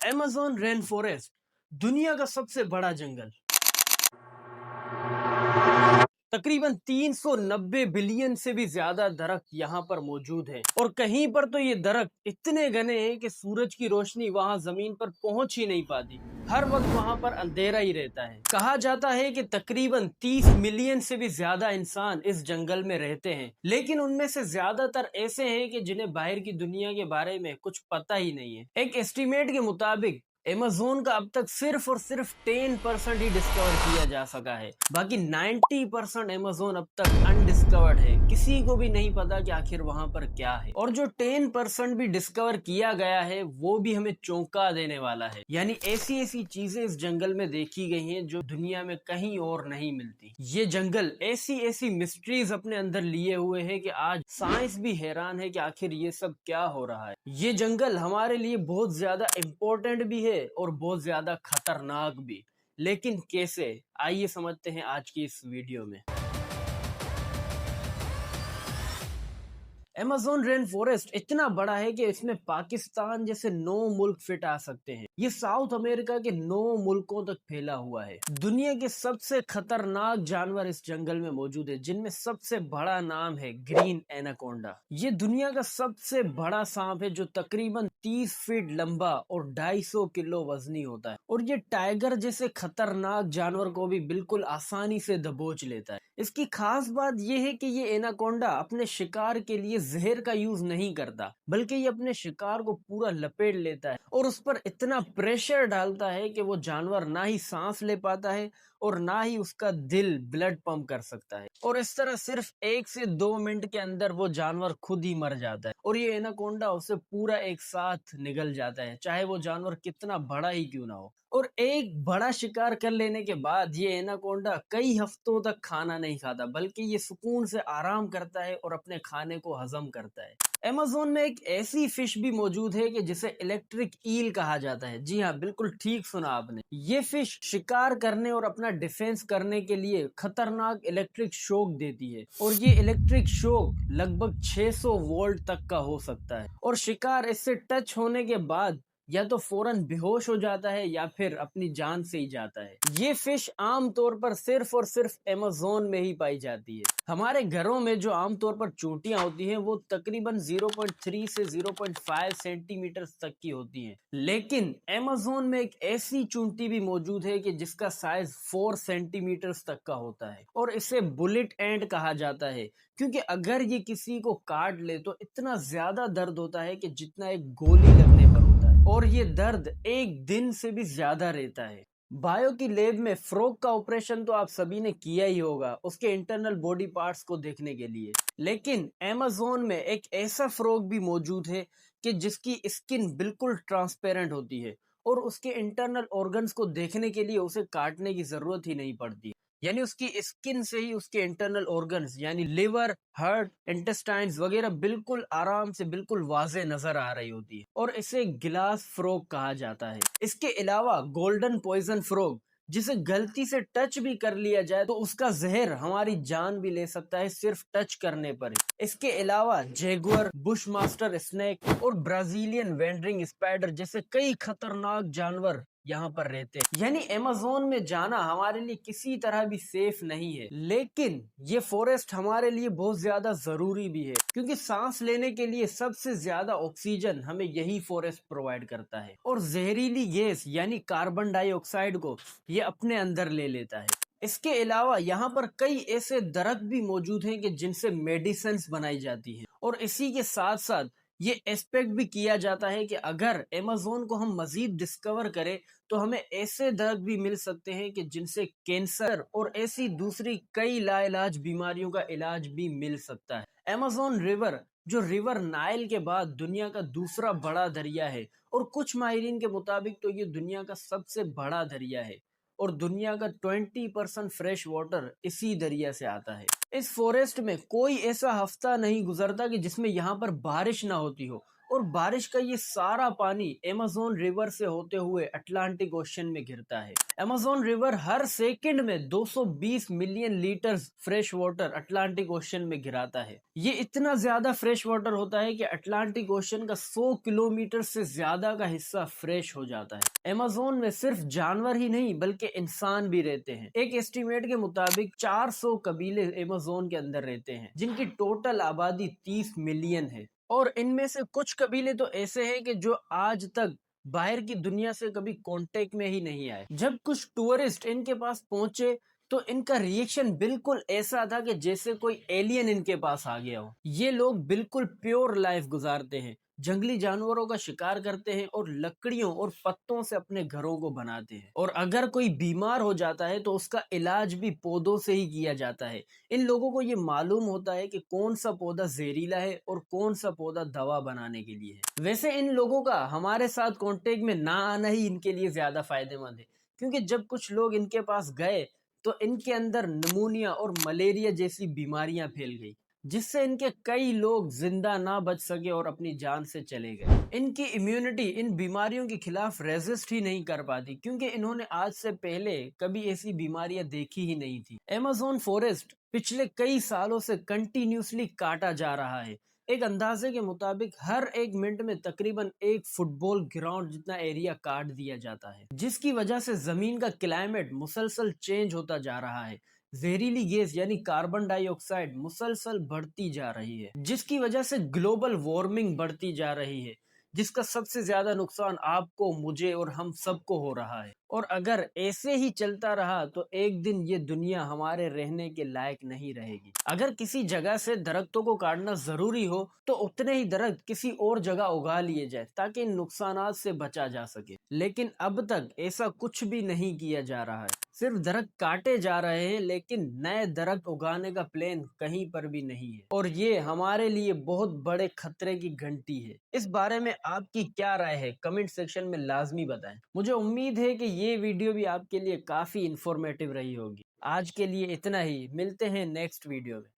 Amazon rain forest दुनिया का सबसे बड़ा जंगल तकरीबन 390 बिलियन से भी ज्यादा दरख्त यहाँ पर मौजूद है और कहीं पर तो ये दरख्त इतने घने हैं कि सूरज की रोशनी वहाँ जमीन पर पहुंच ही नहीं पाती। हर वक्त वहाँ पर अंधेरा ही रहता है। कहा जाता है कि तकरीबन 30 मिलियन से भी ज्यादा इंसान इस जंगल में रहते हैं, लेकिन उनमें से ज्यादातर ऐसे हैं कि जिन्हें बाहर की दुनिया के बारे में कुछ पता ही नहीं है। एक एस्टीमेट के मुताबिक अमेज़न का अब तक सिर्फ और सिर्फ 10% ही डिस्कवर किया जा सका है। बाकी 90% अमेज़न अब तक अनडिस्कवर्ड है। किसी को भी नहीं पता कि आखिर वहां पर क्या है। और जो 10% भी डिस्कवर किया गया है वो भी हमें चौंका देने वाला है। यानी ऐसी ऐसी चीजें इस जंगल में देखी गई हैं जो दुनिया में कहीं और नहीं मिलती। ये जंगल ऐसी ऐसी मिस्ट्रीज अपने अंदर लिए हुए है कि आज साइंस भी हैरान है कि आखिर ये सब क्या हो रहा है। ये जंगल हमारे लिए बहुत ज्यादा इम्पोर्टेंट भी है और बहुत ज्यादा खतरनाक भी। लेकिन कैसे, आइए समझते हैं आज की इस वीडियो में। अमेज़न रेन फॉरेस्ट इतना बड़ा है कि इसमें पाकिस्तान जैसे 9 मुल्क फिट आ सकते हैं। ये साउथ अमेरिका के 9 मुल्कों तक फैला हुआ है। दुनिया के सबसे खतरनाक जानवर इस जंगल में मौजूद है, जिनमें सबसे बड़ा नाम है ग्रीन एनाकोंडा। ये दुनिया का सबसे बड़ा सांप है जो तकरीबन 30 फीट लंबा और 250 किलो वजनी होता है। और ये टाइगर जैसे खतरनाक जानवर को भी बिल्कुल आसानी से दबोच लेता है। इसकी खास बात यह है कि ये एनाकोंडा अपने शिकार के लिए जहर का यूज नहीं करता, बल्कि ये अपने शिकार को पूरा लपेट लेता है और उस पर इतना प्रेशर डालता है कि वो जानवर ना ही सांस ले पाता है और ना ही उसका दिल ब्लड पंप कर सकता है। और इस तरह सिर्फ 1 से 2 मिनट के अंदर वो जानवर खुद ही मर जाता है और ये एनाकोंडा उसे पूरा एक साथ निगल जाता है, चाहे वो जानवर कितना बड़ा ही क्यों ना हो। और एक बड़ा शिकार कर लेने के बाद ये एनाकोंडा कई हफ्तों तक खाना नहीं खाता, बल्कि ये सुकून से आराम करता है और अपने खाने को हजम करता है। अमेज़न में एक ऐसी फिश भी मौजूद है कि जिसे इलेक्ट्रिक ईल कहा जाता है। जी हाँ, बिल्कुल ठीक सुना आपने। ये फिश शिकार करने और अपना डिफेंस करने के लिए खतरनाक इलेक्ट्रिक शॉक देती है और ये इलेक्ट्रिक शॉक लगभग 600 वोल्ट तक का हो सकता है। और शिकार इससे टच होने के बाद या तो फौरन बेहोश हो जाता है या फिर अपनी जान से ही जाता है। ये फिश आमतौर पर सिर्फ और सिर्फ अमेज़न में ही पाई जाती है। हमारे घरों में जो आमतौर पर चोटियां होती हैं वो तकरीबन 0.3 से 0.5 सेंटीमीटर तक की होती हैं, लेकिन अमेज़न में एक ऐसी चूंटी भी मौजूद है कि जिसका साइज 4 सेंटीमीटर तक का होता है और इसे बुलेट एंट कहा जाता है, क्योंकि अगर ये किसी को काट ले तो इतना ज्यादा दर्द होता है कि जितना एक गोली लगने पर होता है, और ये दर्द 1 दिन से भी ज्यादा रहता है। बायो की लैब में फ्रॉग का ऑपरेशन तो आप सभी ने किया ही होगा उसके इंटरनल बॉडी पार्ट्स को देखने के लिए, लेकिन अमेज़न में एक ऐसा फ्रॉग भी मौजूद है कि जिसकी स्किन बिल्कुल ट्रांसपेरेंट होती है और उसके इंटरनल ऑर्गन्स को देखने के लिए उसे काटने की जरूरत ही नहीं पड़ती। यानी उसकी स्किन से ही उसके इंटरनल ऑर्गन्स यानी लिवर, हार्ट, इंटेस्टाइन्स वगैरह बिल्कुल आराम से बिल्कुल वाज़े नजर आ रही होती है और इसे गिलास फ्रॉग कहा जाता है। इसके अलावा गोल्डन पॉइजन फ्रॉग, जिसे गलती से टच भी कर लिया जाए तो उसका जहर हमारी जान भी ले सकता है सिर्फ टच करने पर ही। इसके अलावा जैगुआर, बुश मास्टर स्नेक और ब्राजीलियन वेंडरिंग स्पाइडर जैसे कई खतरनाक जानवर यहाँ पर रहते हैं। यानी अमेज़न में जाना हमारे लिए किसी तरह भी सेफ नहीं है, लेकिन ये फॉरेस्ट हमारे लिए बहुत ज्यादा जरूरी भी है, क्योंकि सांस लेने के लिए सबसे ज्यादा ऑक्सीजन हमें यही फॉरेस्ट प्रोवाइड करता है और जहरीली गैस यानी कार्बन डाइऑक्साइड को ये अपने अंदर ले लेता है। इसके अलावा यहाँ पर कई ऐसे दरख्त भी मौजूद हैं कि जिनसे मेडिसिन बनाई जाती हैं और इसी के साथ साथ ये एक्सपेक्ट भी किया जाता है कि अगर अमेज़न को हम मजीद डिस्कवर करें तो हमें ऐसे दर्द भी मिल सकते हैं कि जिनसे कैंसर और ऐसी दूसरी कई लाइलाज बीमारियों का इलाज भी मिल सकता है। अमेज़न रिवर, जो रिवर नाइल के बाद दुनिया का दूसरा बड़ा दरिया है और कुछ माहिरीन के मुताबिक तो ये दुनिया का सबसे बड़ा दरिया है और दुनिया का 20% फ्रेश वाटर इसी दरिया से आता है। इस फॉरेस्ट में कोई ऐसा हफ्ता नहीं गुजरता कि जिसमें यहाँ पर बारिश ना होती हो اور بارش کا یہ سارا پانی ایمیزون ریور سے ہوتے ہوئے اٹلانٹک اوشن میں گرتا ہے۔ ایمیزون ریور ہر سیکنڈ میں 220 million litre fresh water Atlantic ocean میں گراتا ہے۔ یہ اتنا زیادہ فریش واٹر ہوتا ہے کہ اٹلانٹک اوشن کا 100 کلومیٹر سے زیادہ کا حصہ فریش ہو جاتا ہے۔ ایمیزون میں صرف جانور ہی نہیں بلکہ انسان بھی رہتے ہیں۔ ایک ایسٹیمیٹ کے مطابق 400 قبیلے ایمیزون کے اندر رہتے ہیں، جن کی ٹوٹل آبادی 30 ملین ہے۔ اور ان میں سے کچھ قبیلے تو ایسے ہیں کہ جو آج تک باہر کی دنیا سے کبھی کانٹیکٹ میں ہی نہیں آئے۔ جب کچھ ٹورسٹ ان کے پاس پہنچے تو ان کا ریئیکشن بالکل ایسا تھا کہ جیسے کوئی ایلین ان کے پاس آ گیا ہو۔ یہ لوگ بالکل پیور لائف گزارتے ہیں، جنگلی جانوروں کا شکار کرتے ہیں اور لکڑیوں اور پتوں سے اپنے گھروں کو بناتے ہیں۔ اور اگر کوئی بیمار ہو جاتا ہے تو اس کا علاج بھی پودوں سے ہی کیا جاتا ہے۔ ان لوگوں کو یہ معلوم ہوتا ہے کہ کون سا پودا زہریلا ہے اور کون سا پودا دوا بنانے کے لیے ہے۔ ویسے ان لوگوں کا ہمارے ساتھ کانٹیکٹ میں نہ آنا ہی ان کے لیے زیادہ فائدہ مند ہے، کیونکہ جب کچھ لوگ ان کے پاس گئے تو ان کے اندر نمونیا اور ملیریا جیسی بیماریاں پھیل گئی، جس سے ان کے کئی لوگ زندہ نہ بچ سکے اور اپنی جان سے چلے گئے۔ ان کی امیونٹی ان بیماریوں کے خلاف ریزسٹ ہی نہیں کر پاتی، کیونکہ انہوں نے آج سے پہلے کبھی ایسی بیماریاں دیکھی ہی نہیں تھی۔ ایمیزون فورسٹ پچھلے کئی سالوں سے کنٹینیوسلی کاٹا جا رہا ہے۔ ایک اندازے کے مطابق ہر ایک منٹ میں تقریباً ایک فٹ بال گراؤنڈ جتنا ایریا کاٹ دیا جاتا ہے، جس کی وجہ سے زمین کا کلائمیٹ مسلسل چینج ہوتا جا رہا ہے۔ زہریلی گیس یعنی کاربن ڈائی آکسائڈ مسلسل بڑھتی جا رہی ہے، جس کی وجہ سے گلوبل وارمنگ بڑھتی جا رہی ہے، جس کا سب سے زیادہ نقصان آپ کو، مجھے اور ہم سب کو ہو رہا ہے۔ اور اگر ایسے ہی چلتا رہا تو ایک دن یہ دنیا ہمارے رہنے کے لائق نہیں رہے گی۔ اگر کسی جگہ سے درختوں کو کاٹنا ضروری ہو تو اتنے ہی درخت کسی اور جگہ اگا لیے جائے تاکہ ان نقصانات سے بچا جا سکے، لیکن اب تک ایسا کچھ بھی نہیں کیا جا رہا ہے۔ صرف درخت کاٹے جا رہے ہیں لیکن نئے درخت اگانے کا پلان کہیں پر بھی نہیں ہے، اور یہ ہمارے لیے بہت بڑے خطرے کی گھنٹی ہے۔ اس بارے میں آپ کی کیا رائے ہے کمنٹ سیکشن میں لازمی بتائیں۔ مجھے امید ہے کہ یہ ویڈیو بھی آپ کے لیے کافی انفارمیٹیو رہی ہوگی۔ آج کے لیے اتنا ہی، ملتے ہیں نیکسٹ ویڈیو میں۔